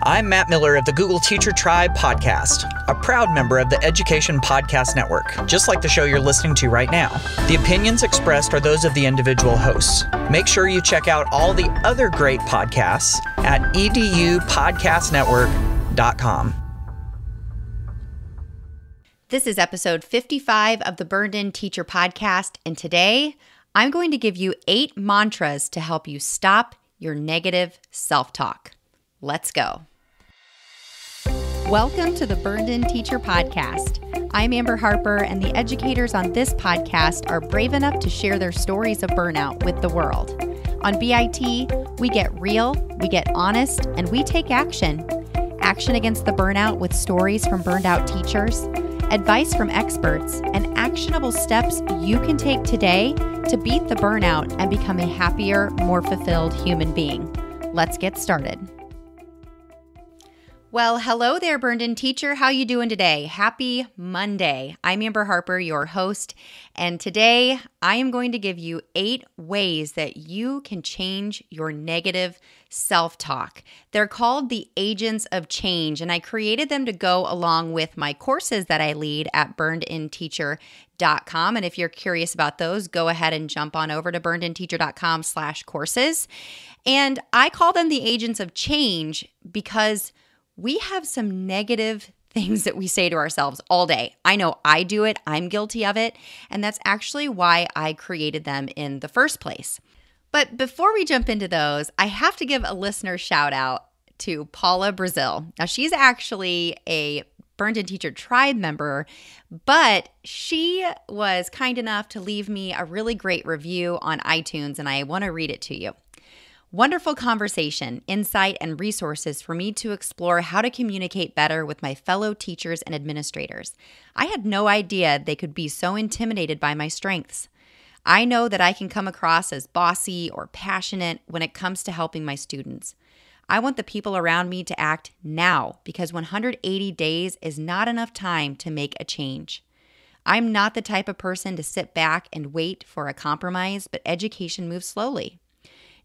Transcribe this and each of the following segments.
I'm Matt Miller of the Google Teacher Tribe podcast, a proud member of the Education Podcast Network, just like the show you're listening to right now. The opinions expressed are those of the individual hosts. Make sure you check out all the other great podcasts at edupodcastnetwork.com. This is episode 55 of the Burned In Teacher Podcast, and today I'm going to give you 8 mantras to help you stop your negative self-talk. Let's go. Welcome to the Burned In Teacher Podcast. I'm Amber Harper, and the educators on this podcast are brave enough to share their stories of burnout with the world. On BIT, we get real, we get honest, and we take action. Action against the burnout with stories from burned out teachers, advice from experts, and actionable steps you can take today to beat the burnout and become a happier, more fulfilled human being. Let's get started. Well, hello there, Burned In Teacher. How you doing today? Happy Monday. I'm Amber Harper, your host, and today I am going to give you 8 ways that you can change your negative self-talk. They're called the Agents of Change, and I created them to go along with my courses that I lead at burnedinteacher.com. And if you're curious about those, go ahead and jump on over to burnedinteacher.com/courses. And I call them the Agents of Change because we have some negative things that we say to ourselves all day. I know I do it. I'm guilty of it. And that's actually why I created them in the first place. But before we jump into those, I have to give a listener shout out to Paula Brazil. Now, she's actually a Burned In Teacher Tribe member, but she was kind enough to leave me a really great review on iTunes, and I want to read it to you. Wonderful conversation, insight, and resources for me to explore how to communicate better with my fellow teachers and administrators. I had no idea they could be so intimidated by my strengths. I know that I can come across as bossy or passionate when it comes to helping my students. I want the people around me to act now because 180 days is not enough time to make a change. I'm not the type of person to sit back and wait for a compromise, but education moves slowly.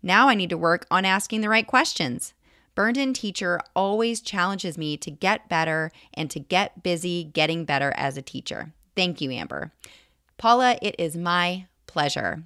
Now I need to work on asking the right questions. Burned In Teacher always challenges me to get better and to get busy getting better as a teacher. Thank you, Amber. Paula, it is my pleasure.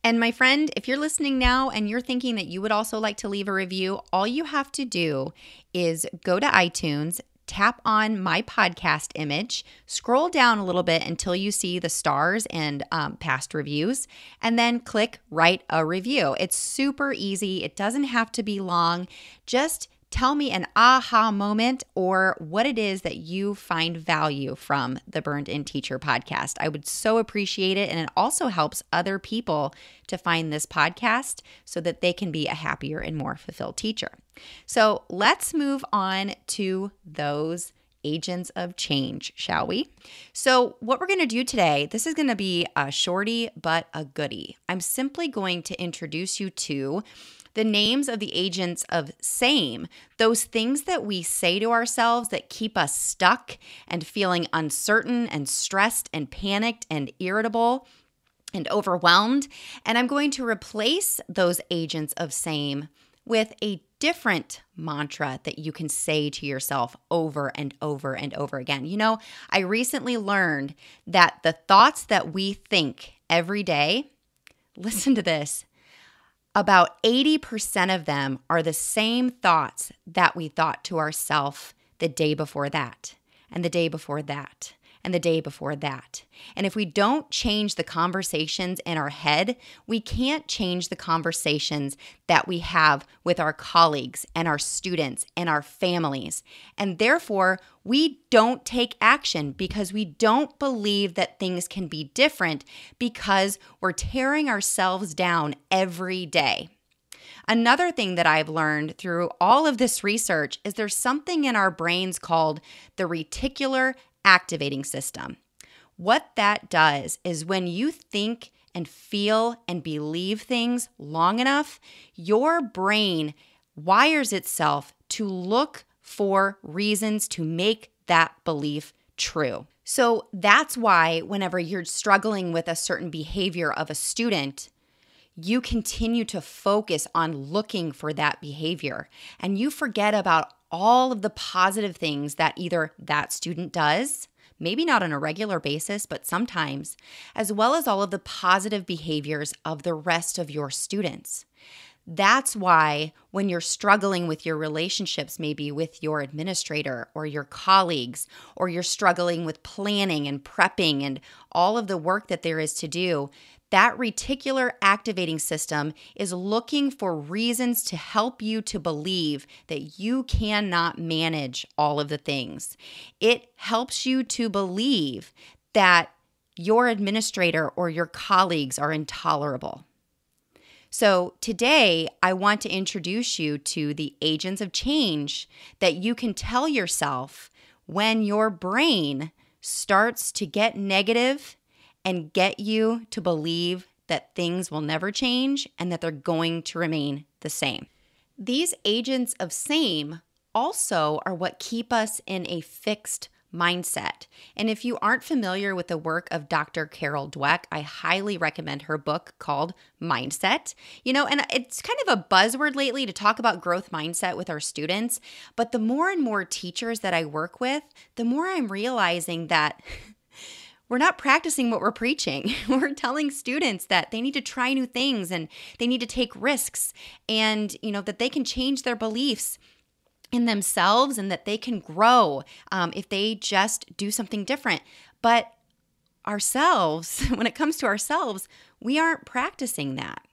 And my friend, if you're listening now and you're thinking that you would also like to leave a review, all you have to do is go to iTunes, tap on my podcast image, scroll down a little bit until you see the stars and past reviews, and then click write a review. It's super easy. It doesn't have to be long. Just tell me an aha moment or what it is that you find value from the Burned In Teacher podcast. I would so appreciate it, and it also helps other people to find this podcast so that they can be a happier and more fulfilled teacher. So let's move on to those agents of change, shall we? So what we're going to do today, this is going to be a shorty but a goodie. I'm simply going to introduce you to the names of the agents of same, those things that we say to ourselves that keep us stuck and feeling uncertain and stressed and panicked and irritable and overwhelmed. And I'm going to replace those agents of same with a different mantra that you can say to yourself over and over and over again. You know, I recently learned that the thoughts that we think every day, listen to this, about 80% of them are the same thoughts that we thought to ourselves the day before that, and the day before that, and the day before that. And if we don't change the conversations in our head, we can't change the conversations that we have with our colleagues and our students and our families. And therefore, we don't take action because we don't believe that things can be different because we're tearing ourselves down every day. Another thing that I've learned through all of this research is there's something in our brains called the reticular activating system. What that does is when you think and feel and believe things long enough, your brain wires itself to look for reasons to make that belief true. So that's why whenever you're struggling with a certain behavior of a student, you continue to focus on looking for that behavior and you forget about all of the positive things that either that student does, maybe not on a regular basis, but sometimes, as well as all of the positive behaviors of the rest of your students. That's why when you're struggling with your relationships, maybe with your administrator or your colleagues, or you're struggling with planning and prepping and all of the work that there is to do, that reticular activating system is looking for reasons to help you to believe that you cannot manage all of the things. It helps you to believe that your administrator or your colleagues are intolerable. So today, I want to introduce you to the agents of change that you can tell yourself when your brain starts to get negative and get you to believe that things will never change and that they're going to remain the same. These agents of same also are what keep us in a fixed mindset. And if you aren't familiar with the work of Dr. Carol Dweck, I highly recommend her book called Mindset. And it's kind of a buzzword lately to talk about growth mindset with our students. But the more and more teachers that I work with, the more I'm realizing that we're not practicing what we're preaching. We're telling students that they need to try new things and they need to take risks and, that they can change their beliefs in themselves and that they can grow if they just do something different. But ourselves, when it comes to ourselves, we aren't practicing that.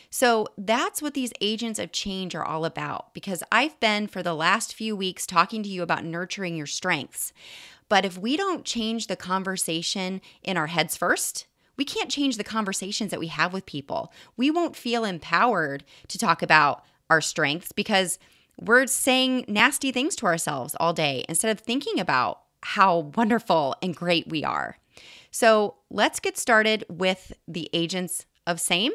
So that's what these agents of change are all about, because I've been for the last few weeks talking to you about nurturing your strengths. But if we don't change the conversation in our heads first, we can't change the conversations that we have with people. We won't feel empowered to talk about our strengths because we're saying nasty things to ourselves all day instead of thinking about how wonderful and great we are. So let's get started with the agents of same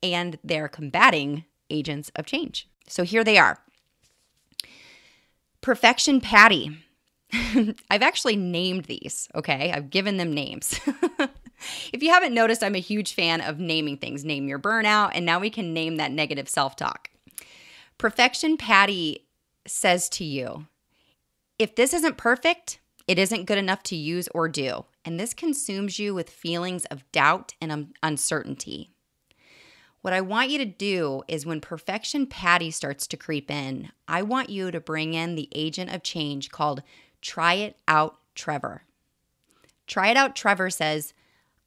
and their combating agents of change. So here they are. Perfection Patty. I've actually named these, okay? I've given them names. If you haven't noticed, I'm a huge fan of naming things. Name your burnout, and now we can name that negative self-talk. Perfection Patty says to you, if this isn't perfect, it isn't good enough to use or do. And this consumes you with feelings of doubt and uncertainty. What I want you to do is when Perfection Patty starts to creep in, I want you to bring in the agent of change called Try It Out Trevor. Try It Out Trevor says,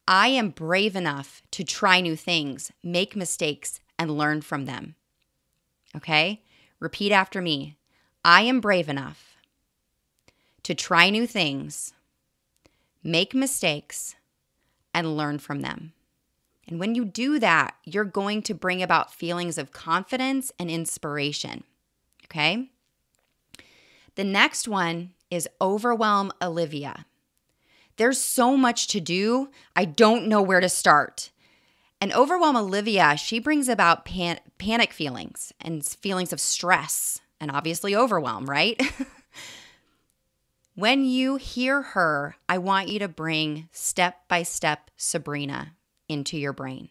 I am brave enough to try new things, make mistakes, and learn from them. Okay? Repeat after me. I am brave enough to try new things, make mistakes, and learn from them. And when you do that, you're going to bring about feelings of confidence and inspiration. Okay? The next one is Overwhelm Olivia. There's so much to do, I don't know where to start. And Overwhelm Olivia, she brings about panic feelings and feelings of stress and obviously overwhelm, right? When you hear her, I want you to bring step-by-step Sabrina into your brain.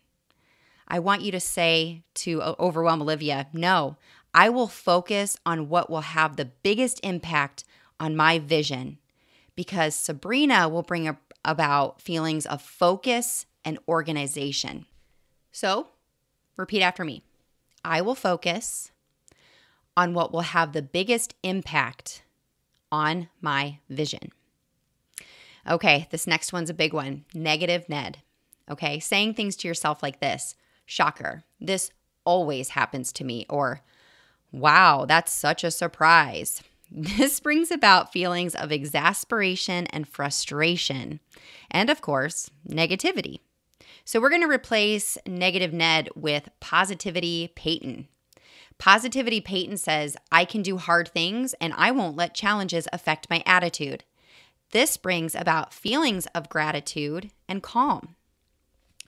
I want you to say to Overwhelm Olivia, no, I will focus on what will have the biggest impact on my vision, because Sabrina will bring about feelings of focus and organization. So, repeat after me. I will focus on what will have the biggest impact on my vision. Okay, this next one's a big one. Negative Ned. Okay, saying things to yourself like this. Shocker, this always happens to me. Or, wow, that's such a surprise. This brings about feelings of exasperation and frustration. And of course, negativity. So we're going to replace Negative Ned with Positivity Peyton. Positivity Peyton says, I can do hard things and I won't let challenges affect my attitude. This brings about feelings of gratitude and calm.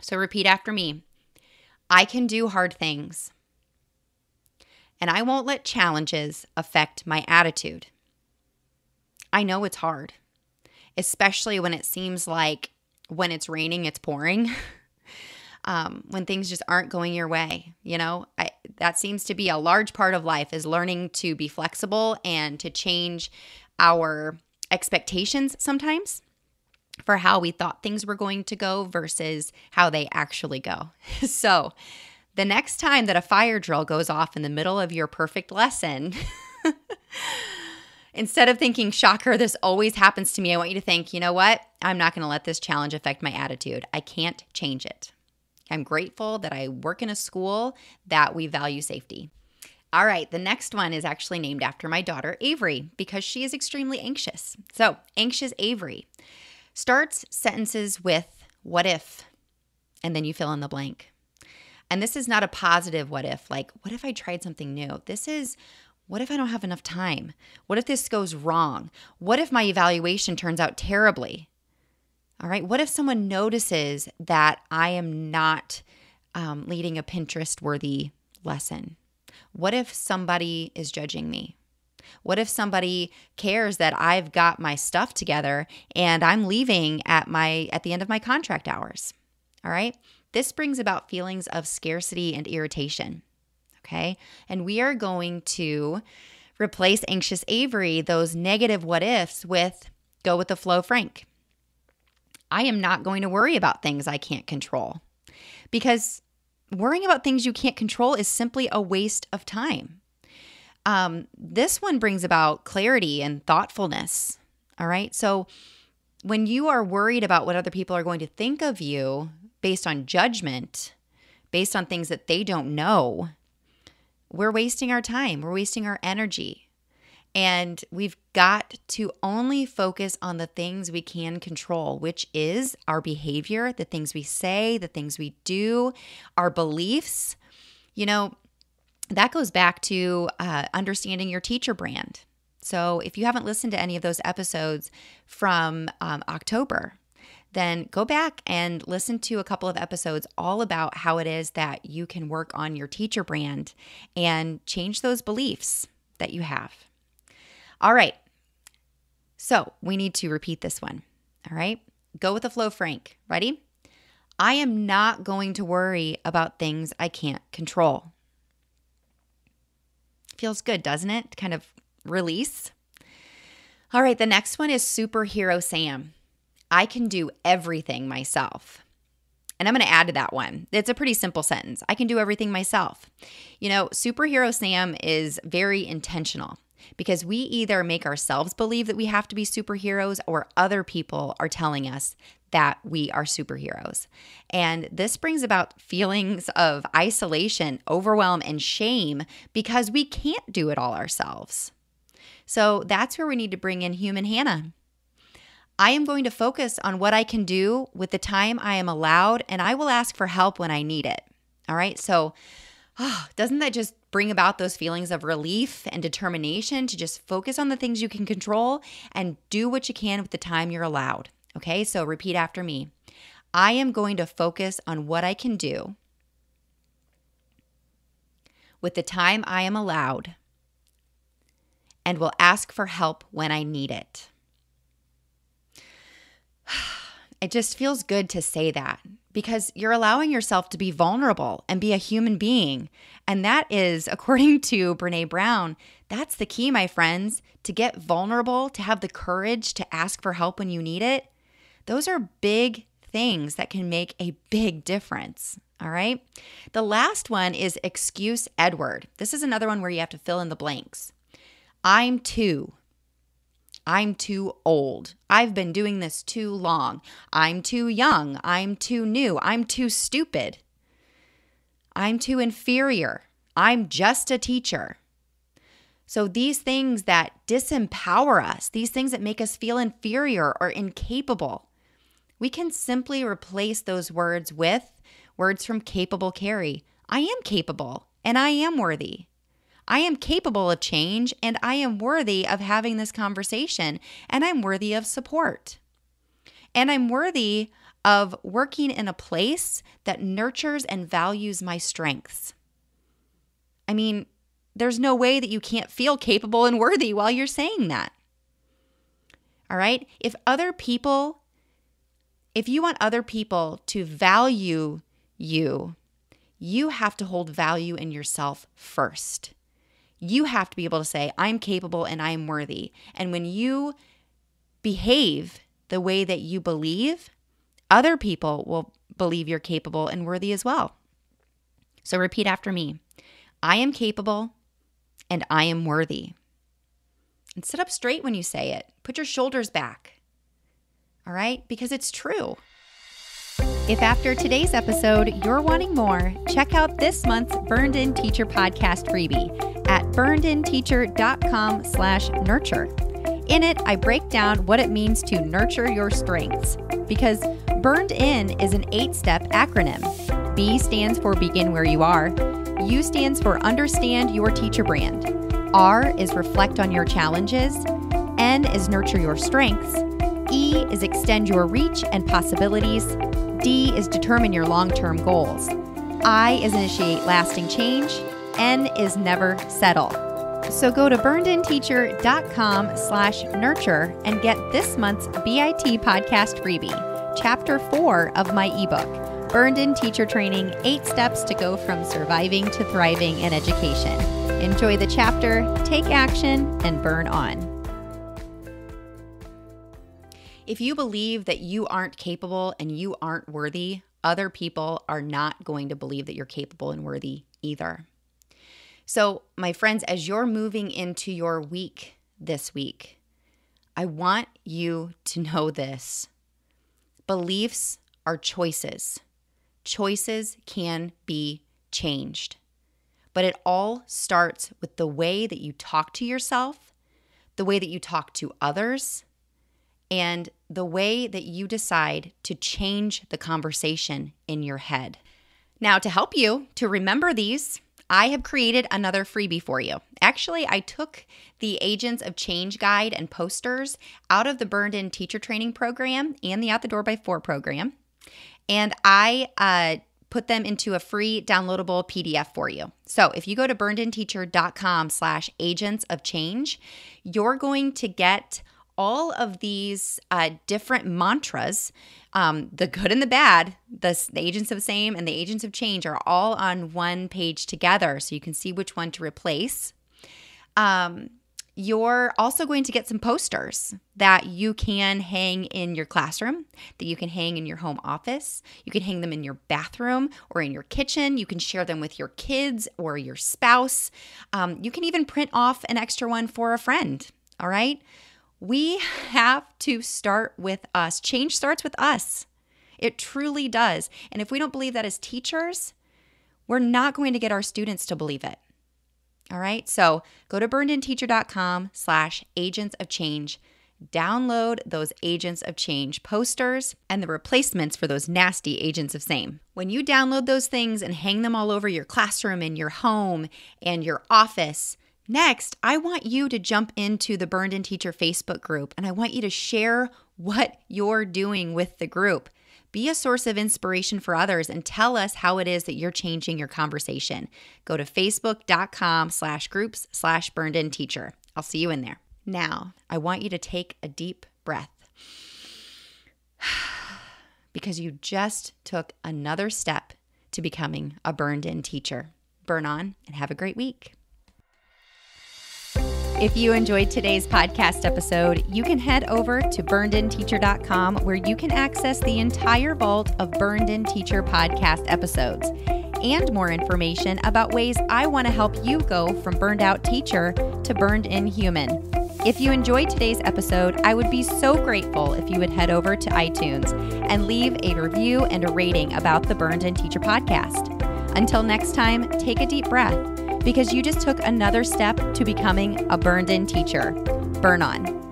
So repeat after me. I can do hard things and I won't let challenges affect my attitude. I know it's hard, especially when it seems like when it's raining, it's pouring. when things just aren't going your way. That seems to be a large part of life, is learning to be flexible and to change our expectations sometimes for how we thought things were going to go versus how they actually go. So the next time that a fire drill goes off in the middle of your perfect lesson, instead of thinking, shocker, this always happens to me, I want you to think, you know what? I'm not going to let this challenge affect my attitude. I can't change it. I'm grateful that I work in a school that we value safety. All right, the next one is actually named after my daughter, Avery, because she is extremely anxious. So, anxious Avery starts sentences with, what if? And then you fill in the blank. And this is not a positive what if, like, what if I tried something new? This is, what if I don't have enough time? What if this goes wrong? What if my evaluation turns out terribly? All right, what if someone notices that I am not leading a Pinterest-worthy lesson? What if somebody is judging me? What if somebody cares that I've got my stuff together and I'm leaving at the end of my contract hours? All right? This brings about feelings of scarcity and irritation. Okay? And we are going to replace anxious Avery, those negative what ifs, with go with the flow Frank. I am not going to worry about things I can't control, because worrying about things you can't control is simply a waste of time. This one brings about clarity and thoughtfulness. All right. So when you are worried about what other people are going to think of you based on judgment, based on things that they don't know, we're wasting our time. We're wasting our energy. And we've got to only focus on the things we can control, which is our behavior, the things we say, the things we do, our beliefs. That goes back to understanding your teacher brand. So if you haven't listened to any of those episodes from October, then go back and listen to a couple of episodes all about how it is that you can work on your teacher brand and change those beliefs that you have. All right. So we need to repeat this one. All right. Go with the flow, Frank. Ready? I am not going to worry about things I can't control. Feels good, doesn't it? Kind of release. All right. The next one is Superhero Sam. I can do everything myself. And I'm going to add to that one. It's a pretty simple sentence. I can do everything myself. Superhero Sam is very intentional, because we either make ourselves believe that we have to be superheroes, or other people are telling us that we are superheroes. And this brings about feelings of isolation, overwhelm, and shame because we can't do it all ourselves. So that's where we need to bring in human Hannah. I am going to focus on what I can do with the time I am allowed, and I will ask for help when I need it. All right. So doesn't that just bring about those feelings of relief and determination to just focus on the things you can control and do what you can with the time you're allowed? Okay, so repeat after me. I am going to focus on what I can do with the time I am allowed, and will ask for help when I need it. It just feels good to say that, because you're allowing yourself to be vulnerable and be a human being. And that is, according to Brené Brown, that's the key, my friends, to get vulnerable, to have the courage to ask for help when you need it. Those are big things that can make a big difference. All right. The last one is Excuse Edward. This is another one where you have to fill in the blanks. I'm too old. I've been doing this too long. I'm too young. I'm too new. I'm too stupid. I'm too inferior. I'm just a teacher. So these things that disempower us, these things that make us feel inferior or incapable, we can simply replace those words with words from Capable Carrie. I am capable and I am worthy. I am capable of change, and I am worthy of having this conversation, and I'm worthy of support. And I'm worthy of working in a place that nurtures and values my strengths. I mean, there's no way that you can't feel capable and worthy while you're saying that. All right? If you want other people to value you. You have to hold value in yourself first. You have to be able to say, I'm capable and I'm worthy. And when you behave the way that you believe, other people will believe you're capable and worthy as well. So repeat after me. I am capable and I am worthy. And sit up straight when you say it. Put your shoulders back. All right? Because it's true. If after today's episode you're wanting more, check out this month's Burned In Teacher podcast freebie at burnedinteacher.com/nurture. In it, I break down what it means to nurture your strengths, because Burned In is an 8-step acronym. B stands for begin where you are. U stands for understand your teacher brand. R is reflect on your challenges. N is nurture your strengths. E is extend your reach and possibilities. D is determine your long-term goals. I is initiate lasting change. N is never settle. So go to burnedinteacher.com/nurture and get this month's BIT podcast freebie, Chapter 4 of my ebook, Burned In Teacher Training, 8 Steps to Go From Surviving to Thriving in Education. Enjoy the chapter, take action, and burn on. If you believe that you aren't capable and you aren't worthy, other people are not going to believe that you're capable and worthy either. So, my friends, as you're moving into your week this week, I want you to know this. Beliefs are choices. Choices can be changed. But it all starts with the way that you talk to yourself, the way that you talk to others, and the way that you decide to change the conversation in your head. Now, to help you to remember these, I have created another freebie for you. Actually, I took the Agents of Change guide and posters out of the Burned In Teacher Training program and the Out the Door by 4 program, and I put them into a free downloadable PDF for you. So if you go to burnedinteacher.com/agents of change, you're going to get all of these different mantras, the good and the bad, the Agents of Same and the Agents of Change are all on one page together, so you can see which one to replace. You're also going to get some posters that you can hang in your classroom, that you can hang in your home office. You can hang them in your bathroom or in your kitchen. You can share them with your kids or your spouse. You can even print off an extra one for a friend, all right? We have to start with us. Change starts with us. It truly does. And if we don't believe that as teachers, we're not going to get our students to believe it. All right? So go to burnedinteacher.com/agents of change. Download those Agents of Change posters and the replacements for those nasty Agents of Same. When you download those things and hang them all over your classroom and your home and your office, next, I want you to jump into the Burned In Teacher Facebook group, and I want you to share what you're doing with the group. Be a source of inspiration for others and tell us how it is that you're changing your conversation. Go to facebook.com/groups/burnedinteacher. I'll see you in there. Now, I want you to take a deep breath because you just took another step to becoming a Burned In teacher. Burn on and have a great week. If you enjoyed today's podcast episode, you can head over to burnedinteacher.com where you can access the entire vault of Burned In Teacher podcast episodes and more information about ways I want to help you go from burned out teacher to burned in human. If you enjoyed today's episode, I would be so grateful if you would head over to iTunes and leave a review and a rating about the Burned In Teacher podcast. Until next time, take a deep breath, because you just took another step to becoming a Burned In teacher. Burn on.